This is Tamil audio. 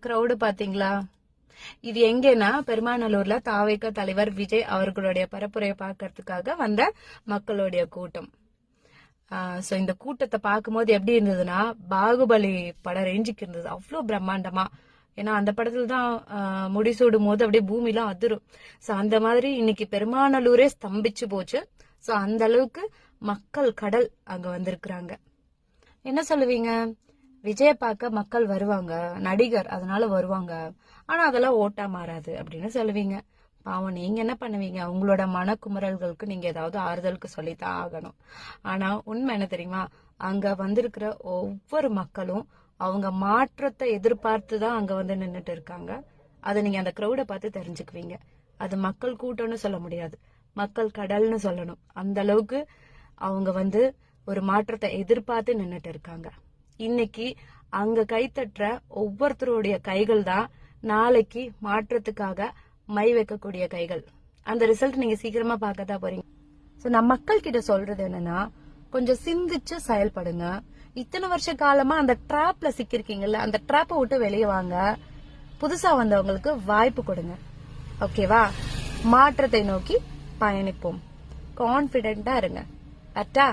கிரௌடு பாத்தீங்களா? இது எங்கன்னா பெருமாநல்லூர்ல தாவேக தலைவர் விஜய் அவர்களுடைய பரப்புரையை பார்க்கறதுக்காக வந்த மக்களுடைய கூட்டம். சோ இந்த கூட்டத்தை பார்க்கும்போது எப்படி இருந்ததுன்னா, பாகுபலி படம் ரேஞ்சுக்கு இருந்தது. அவ்வளவு பிரம்மாண்டமா. ஏன்னா அந்த படத்துல தான் முடிசூடும் போது அப்படியே பூமிலாம் அதிரும். சோ அந்த மாதிரி இன்னைக்கு பெருமாநல்லூரே ஸ்தம்பிச்சு போச்சு. சோ அந்த அளவுக்கு மக்கள் கடல் அங்க வந்திருக்கிறாங்க. என்ன சொல்லுவீங்க? விஜய பார்க்க மக்கள் வருவாங்க, நடிகர் அதனால வருவாங்க, ஆனா அதெல்லாம் ஓட்டா மாறாது அப்படின்னு சொல்லுவீங்க. பாவம், நீங்க என்ன பண்ணுவீங்க? உங்களோட மனக்குமுறல்களுக்கு நீங்க ஏதாவது ஆறுதலுக்கு சொல்லித்தான் ஆகணும். ஆனா உண்மை என்ன தெரியுமா? அங்க வந்திருக்கிற ஒவ்வொரு மக்களும் அவங்க மாற்றத்தை எதிர்பார்த்து தான் அங்க வந்து நின்னுட்டு இருக்காங்க. அதை நீங்க அந்த கிரௌட பார்த்து தெரிஞ்சுக்குவீங்க. அது மக்கள் கூட்டம்னு சொல்ல முடியாது, மக்கள் கடல்னு சொல்லணும். அந்த அளவுக்கு அவங்க வந்து ஒரு மாற்றத்தை எதிர்பார்த்து நின்னுட்டு இருக்காங்க. இன்னைக்கு அங்க கைத்தட்டுற ஒவ்வொருத்தருடைய கைகள் தான் நாளைக்கு மாற்றத்துக்காக மை வைக்கக்கூடிய கைகள். அந்த ரிசல்ட் நீங்க சீக்கிரமா பார்க்கத்தான் போறீங்க. சோ நான் மக்கள் கிட்ட சொல்றது என்னன்னா, கொஞ்சம் சிந்திச்சு செயல்படுங்க. இத்தனை வருஷ காலமா அந்த ட்ராப்ல சிக்கிருக்கீங்கல்ல, அந்த ட்ராப்பை விட்டு வெளியே வாங்க. புதுசா வந்தவங்களுக்கு வாய்ப்பு கொடுங்க. ஓகேவா? மாற்றத்தை நோக்கி பயணிப்போம். கான்பிடென்டா இருங்க. அட்டா.